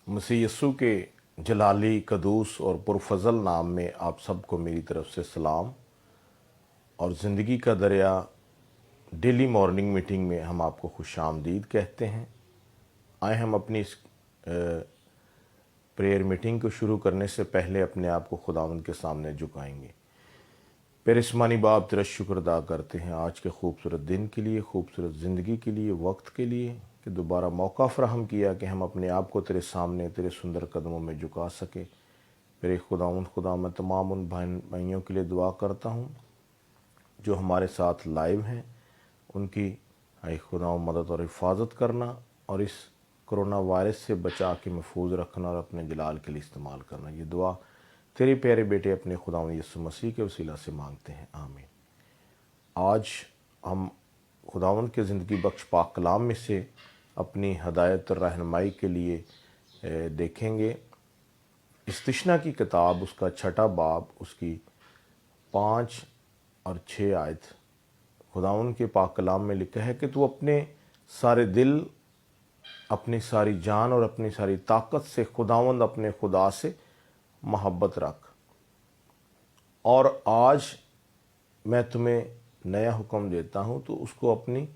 मसीह यस्सु के जलाली, कदूस और पुरफजल नाम में आप सबको मेरी तरफ से सलाम। और ज़िंदगी का दरिया डेली मॉर्निंग मीटिंग में हम आपको खुशामदीद कहते हैं। आए हम अपनी इस प्रेयर मीटिंग को शुरू करने से पहले अपने आप को खुदावंद के सामने झुकाएंगे। पेरिस्मानी बाप तेरा शुक्र अदा करते हैं आज के खूबसूरत दिन के लिए, खूबसूरत ज़िंदगी के लिए, वक्त के लिए कि दोबारा मौका फ़राहम किया कि हम अपने आप को तेरे सामने तेरे सुंदर कदमों में झुका सके। मेरे खुदा मैं तमाम उन भाइयों के लिए दुआ करता हूँ जो हमारे साथ लाइव हैं, उनकी आई खुदा मदद और हिफाजत करना और इस कोरोना वायरस से बचा के महफूज रखना और अपने जलाल के लिए इस्तेमाल करना। ये दुआ तेरे प्यारे बेटे अपने खुदा यीशु मसीह के वसीला से मांगते हैं, आमीन। आज हम खुदावंद के ज़िंदगी बख्श पाक कलाम में से अपनी हदायत और रहनुमाई के लिए देखेंगे इस्तिश्ना की किताब, उसका 6 बाब, उसकी 5 और 6 आयत। खुदावंद के पाक कलाम में लिखा है कि तू अपने सारे दिल, अपनी सारी जान और अपनी सारी ताकत से खुदावंद अपने खुदा से मोहब्बत रख। और आज मैं तुम्हें नया हुक्म देता हूँ, तो उसको अपनी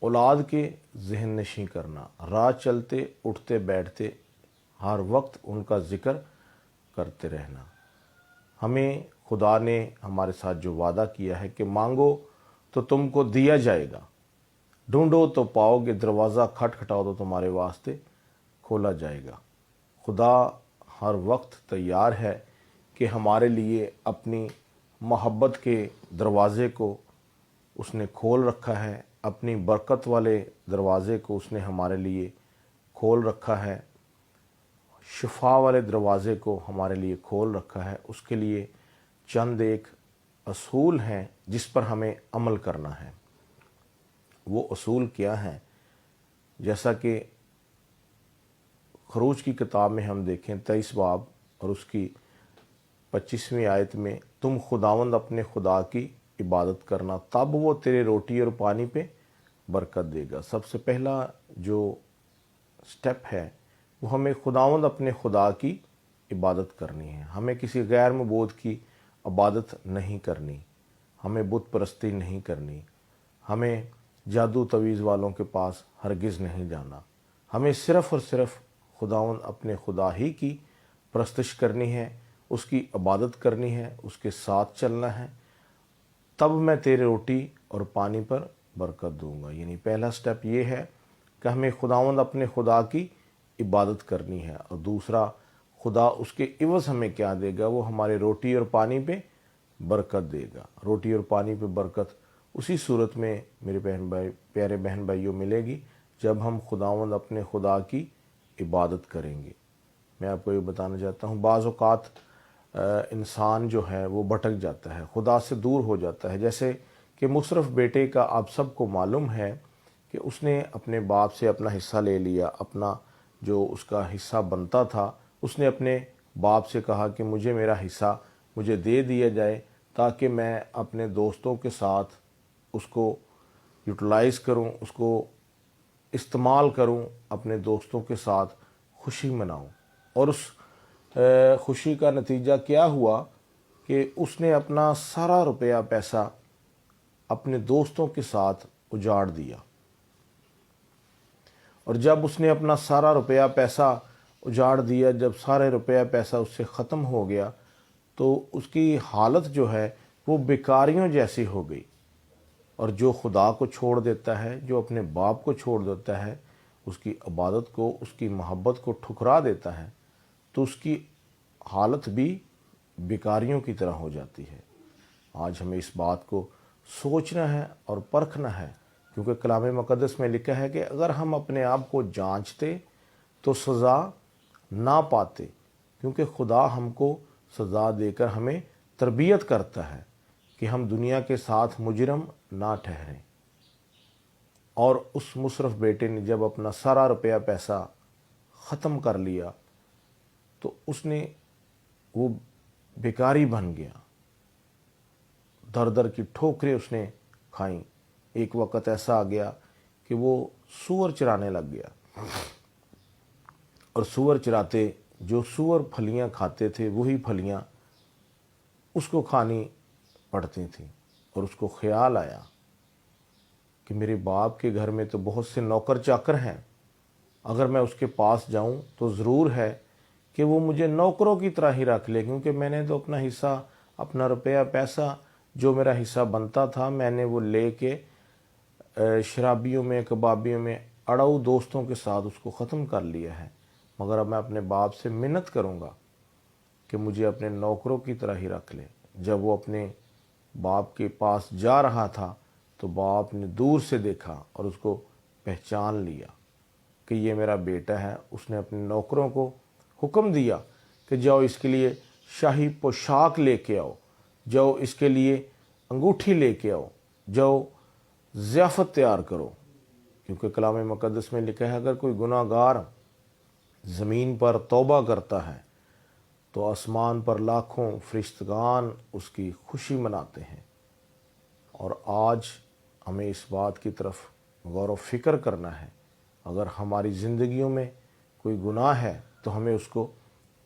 औलाद के जहन नशीं करना। राह चलते उठते बैठते हर वक्त उनका ज़िक्र करते रहना। हमें खुदा ने हमारे साथ जो वादा किया है कि मांगो तो तुमको दिया जाएगा, ढूंढो तो पाओगे, दरवाज़ा खटखटाओ तो तुम्हारे वास्ते खोला जाएगा। खुदा हर वक्त तैयार है कि हमारे लिए अपनी मोहब्बत के दरवाज़े को उसने खोल रखा है, अपनी बरकत वाले दरवाज़े को उसने हमारे लिए खोल रखा है, शिफा वाले दरवाज़े को हमारे लिए खोल रखा है। उसके लिए चंद एक असूल हैं जिस पर हमें अमल करना है। वो असूल क्या हैं? जैसा कि खरूज की किताब में हम देखें 23 बाब और उसकी 25वीं आयत में, तुम खुदावंद अपने खुदा की इबादत करना, तब वो तेरे रोटी और पानी पे बरकत देगा। सबसे पहला जो स्टेप है वो हमें खुदावंद अपने खुदा की इबादत करनी है। हमें किसी गैर मबूद की इबादत नहीं करनी, हमें बुत परस्ती नहीं करनी, हमें जादू तवीज़ वालों के पास हरगिज़ नहीं जाना। हमें सिर्फ़ और सिर्फ खुदावंद अपने खुदा ही की परस्तिश करनी है, उसकी इबादत करनी है, उसके साथ चलना है। तब मैं तेरे रोटी और पानी पर बरकत दूंगा। यानी पहला स्टेप ये है कि हमें खुदावंद अपने खुदा की इबादत करनी है। और दूसरा, खुदा उसके इवज़ हमें क्या देगा? वो हमारे रोटी और पानी पे बरकत देगा। रोटी और पानी पे बरकत उसी सूरत में मेरे प्यारे बहन भाइयों मिलेगी जब हम खुदावंद अपने खुदा की इबादत करेंगे। मैं आपको ये बताना चाहता हूँ, बाज़ औक़ात इंसान जो है वो भटक जाता है, खुदा से दूर हो जाता है। जैसे कि मुशर्रफ बेटे का आप सबको मालूम है कि उसने अपने बाप से अपना हिस्सा ले लिया, अपना जो उसका हिस्सा बनता था उसने अपने बाप से कहा कि मुझे मेरा हिस्सा मुझे दे दिया जाए ताकि मैं अपने दोस्तों के साथ उसको यूटिलाइज़ करूं, उसको इस्तेमाल करूं, अपने दोस्तों के साथ खुशी मनाऊं। और उस खुशी का नतीजा क्या हुआ कि उसने अपना सारा रुपया पैसा अपने दोस्तों के साथ उजाड़ दिया। और जब उसने अपना सारा रुपया पैसा उजाड़ दिया, जब सारे रुपया पैसा उससे ख़त्म हो गया, तो उसकी हालत जो है वो बेकारियों जैसी हो गई। और जो खुदा को छोड़ देता है, जो अपने बाप को छोड़ देता है, उसकी इबादत को, उसकी मोहब्बत को ठुकरा देता है, तो उसकी हालत भी बेकारियों की तरह हो जाती है। आज हमें इस बात को सोचना है और परखना है, क्योंकि कलाम मुक़द्दस में लिखा है कि अगर हम अपने आप को जांचते तो सज़ा ना पाते, क्योंकि खुदा हमको सज़ा देकर हमें तरबियत करता है कि हम दुनिया के साथ मुजरम ना ठहरें। और उस मुशर्रफ बेटे ने जब अपना सारा रुपया पैसा ख़त्म कर लिया तो उसने वो बेकारी बन गया, दर दर की ठोकरें उसने खाई। एक वक़्त ऐसा आ गया कि वो सूअर चराने लग गया। और सूअर चराते जो सूअर फलियां खाते थे वही फलियां उसको खानी पड़ती थी। और उसको ख्याल आया कि मेरे बाप के घर में तो बहुत से नौकर चाकर हैं, अगर मैं उसके पास जाऊं तो ज़रूर है कि वो मुझे नौकरों की तरह ही रख ले, क्योंकि मैंने तो अपना हिस्सा, अपना रुपया पैसा जो मेरा हिस्सा बनता था मैंने वो ले के शराबियों में, कबाबियों में, अड़ाऊ दोस्तों के साथ उसको ख़त्म कर लिया है। मगर अब मैं अपने बाप से मिन्नत करूँगा कि मुझे अपने नौकरों की तरह ही रख ले। जब वो अपने बाप के पास जा रहा था तो बाप ने दूर से देखा और उसको पहचान लिया कि ये मेरा बेटा है। उसने अपने नौकरों को हुक्म दिया कि जाओ इसके लिए शाही पोशाक लेके आओ, जाओ इसके लिए अंगूठी लेके आओ, जाओ ज़ियाफ़त तैयार करो। क्योंकि कलाम मुक़द्दस में लिखा है अगर कोई गुनाहगार ज़मीन पर तौबा करता है तो आसमान पर लाखों फरिश्तगान उसकी खुशी मनाते हैं। और आज हमें इस बात की तरफ गौर व फिक्र करना है, अगर हमारी ज़िंदगियों में कोई गुनाह है तो हमें उसको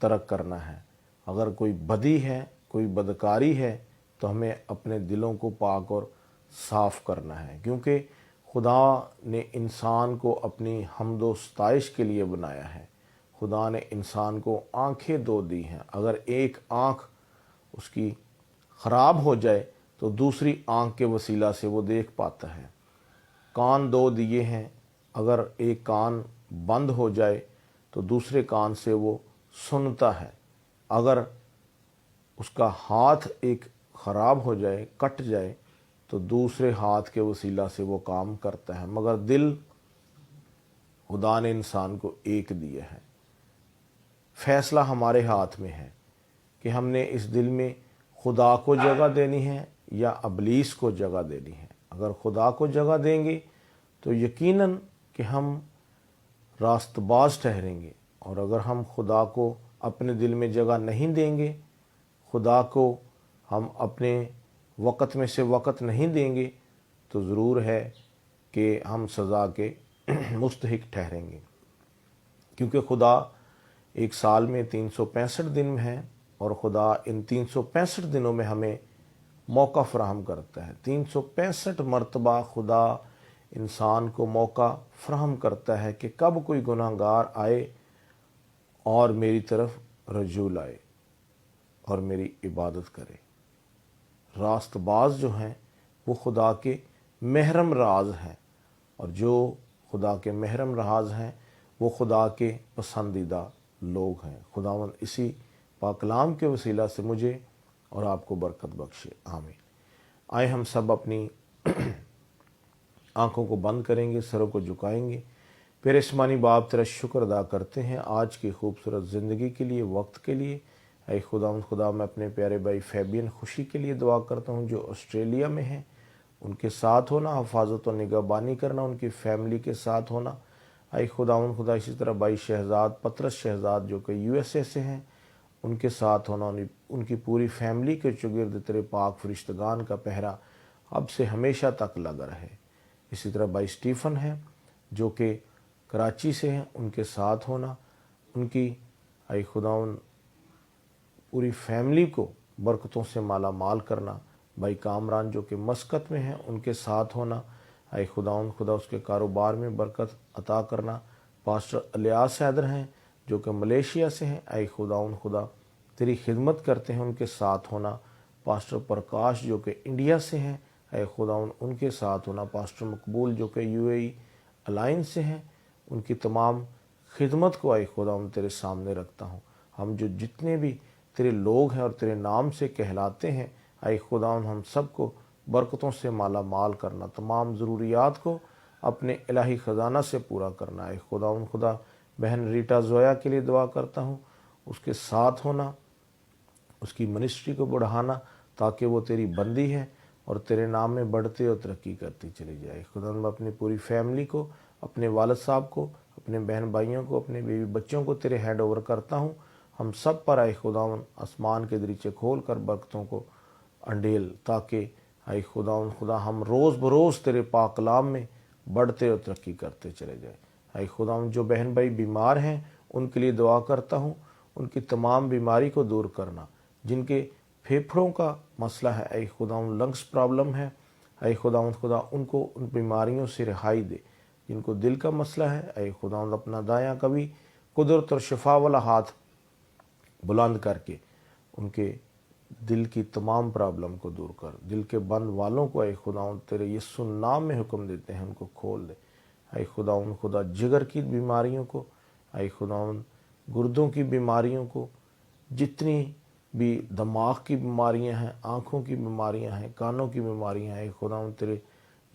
तर्क करना है। अगर कोई बदी है, कोई बदकारी है तो हमें अपने दिलों को पाक और साफ़ करना है। क्योंकि खुदा ने इंसान को अपनी हम्दो सताइश के लिए बनाया है। खुदा ने इंसान को आँखें दो दी हैं। अगर एक आँख उसकी ख़राब हो जाए तो दूसरी आँख के वसीला से वो देख पाता है। कान दो दिए हैं, अगर एक कान बंद हो जाए तो दूसरे कान से वो सुनता है। अगर उसका हाथ एक ख़राब हो जाए, कट जाए, तो दूसरे हाथ के वसीला से वो काम करता है। मगर दिल खुदा ने इंसान को एक दिया है। फैसला हमारे हाथ में है कि हमने इस दिल में खुदा को जगह देनी है या अबलीस को जगह देनी है। अगर खुदा को जगह देंगे तो यकीनन कि हम रास्तबाज ठहरेंगे, और अगर हम खुदा को अपने दिल में जगह नहीं देंगे, खुदा को हम अपने वक़्त में से वक़्त नहीं देंगे, तो ज़रूर है कि हम सज़ा के मुस्तहिक ठहरेंगे। क्योंकि खुदा एक साल में 365 दिन है और खुदा इन 365 दिनों में हमें मौका फ़राहम करता है। 365 मरतबा खुदा इंसान को मौका फ़राहम करता है कि कब कोई गुनाहगार आए और मेरी तरफ रजू लाए और मेरी इबादत करे। रास्तबाज जो हैं वो खुदा के महरम राज हैं, और जो खुदा के महरम राज हैं वो खुदा के पसंदीदा लोग हैं। खुदावंद इसी पाकलाम के वसीला से मुझे और आपको बरकत बख्शे, आमीन। आए हम सब अपनी आँखों को बंद करेंगे, सरों को झुकाएंगे। फिर आसमानी बाप तेरा शुक्र अदा करते हैं आज की खूबसूरत ज़िंदगी के लिए, वक्त के लिए। ऐ खुदा मैं अपने प्यारे भाई फैबियन खुशी के लिए दुआ करता हूँ जो ऑस्ट्रेलिया में हैं। उनके साथ होना, हिफाजत और निगहबानी करना, उनकी फैमिली के साथ होना। ऐ खुदा इसी तरह भाई शहजाद पतरस शहजाद जो कि USA से हैं, उनके साथ होना, उनकी पूरी फैमिली के चुगिर्द तेरे पाक फरिश्तगान का पहरा अब से हमेशा तक लगा रहे। इसी तरह भाई स्टीफ़न हैं जो कि कराची से हैं, उनके साथ होना, उनकी ऐ खुदावन पूरी फैमिली को बरकतों से माला माल करना। भाई कामरान जो कि मस्कत में हैं, उनके साथ होना। ऐ खुदा उसके कारोबार में बरकत अता करना। पास्टर इलियास हैदर हैं जो कि मलेशिया से हैं, ऐ खुदा तेरी खिदमत करते हैं, उनके साथ होना। पास्टर प्रकाश जो कि इंडिया से हैं, ऐ खुदा उनके साथ होना। पास्टर मकबूल जो कि UAE अलायंस से हैं, उनकी तमाम खिदमत को ऐ खुदा तेरे सामने रखता हूँ। हम जो जितने भी तेरे लोग हैं और तेरे नाम से कहलाते हैं, ऐ खुदा हम सबको बरकतों से माला माल करना, तमाम ज़रूरियात को अपने इलाही ख़जाना से पूरा करना। ऐ खुदा बहन रीटा ज़ोया के लिए दुआ करता हूँ, उसके साथ होना, उसकी मिनिस्ट्री को बढ़ाना ताकि वो तेरी बंदी है और तेरे नाम में बढ़ते और तरक्की करती चली जाए। खुदा मैं अपनी पूरी फैमिली को, अपने वालिद साहब को, अपने बहन भाइयों को, अपने बीवी बच्चों को तेरे हैंड ओवर करता हूँ। हम सब पर आए खुदावन आसमान के दरीचे खोल कर बरकतों को अंडेल, ताकि आए खुदा हम रोज़ बरोज़ तेरे पाक कलाम में बढ़ते और तरक्की करते चले जाए। आए खुदा जो बहन भाई बीमार हैं उनके लिए दुआ करता हूँ, उनकी तमाम बीमारी को दूर करना। जिनके फेफड़ों का मसला है, ऐ खुदावंद लंग्स प्रॉब्लम है, ऐ खुदावंद खुदा उनको उन बीमारियों से रिहाई दे। जिनको दिल का मसला है, ऐ खुदावंद अपना दायां कभी कुदरत और शिफा वाला हाथ बुलंद करके उनके दिल की तमाम प्रॉब्लम को दूर कर। दिल के बंद वालों को ऐ खुदावंद तेरे यीशु नाम में हुक्म देते हैं, उनको खोल दे। ऐ खुदावंद खुदा जिगर की बीमारियों को, ऐ खुदावंद गुर्दों की बीमारियों को, जितनी भी दिमाग की बीमारियां हैं, आँखों की बीमारियां हैं, कानों की बीमारियां हैं, खुदावंद तेरे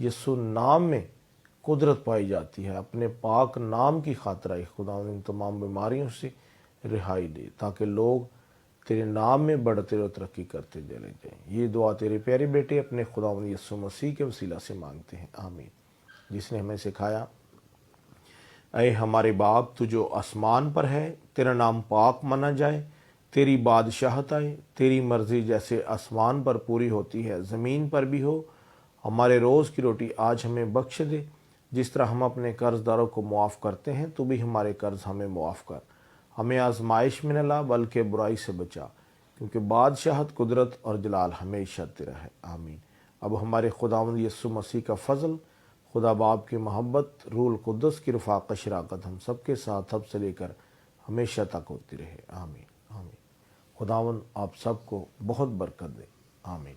यीशु नाम में कुदरत पाई जाती है। अपने पाक नाम की खातिर खुदावंद इन तमाम बीमारियों से रिहाई दे, ताकि लोग तेरे नाम में बढ़ते और तरक्की करते चले जाएं। ये दुआ तेरे प्यारे बेटे अपने खुदावंद यीशु मसीह के वसीला से मांगते हैं, आमीन। जिसने हमें सिखाया, ऐ हमारे बाप तू जो आसमान पर है, तेरा नाम पाक माना जाए, तेरी बादशाहत आए, तेरी मर्जी जैसे आसमान पर पूरी होती है ज़मीन पर भी हो। हमारे रोज़ की रोटी आज हमें बख्श दे, जिस तरह हम अपने कर्जदारों को मुआफ़ करते हैं, तू भी हमारे कर्ज हमें मुआफ़ कर। हमें आजमाइश में न ला, बल्कि बुराई से बचा, क्योंकि बादशाहत, कुदरत और जलाल हमेशा तेरा है, आमीन। अब हमारे खुदावंद यीशु मसीह का फ़ज़ल, खुदा बाप की मोहब्बत, रूल कुद्दस की रफ़ाक़त शराकत हम सब के साथ अब से लेकर हमेशा तक होती रहे, आमीन आमीन। खुदावंद आप सबको बहुत बरकत दे, आमीन।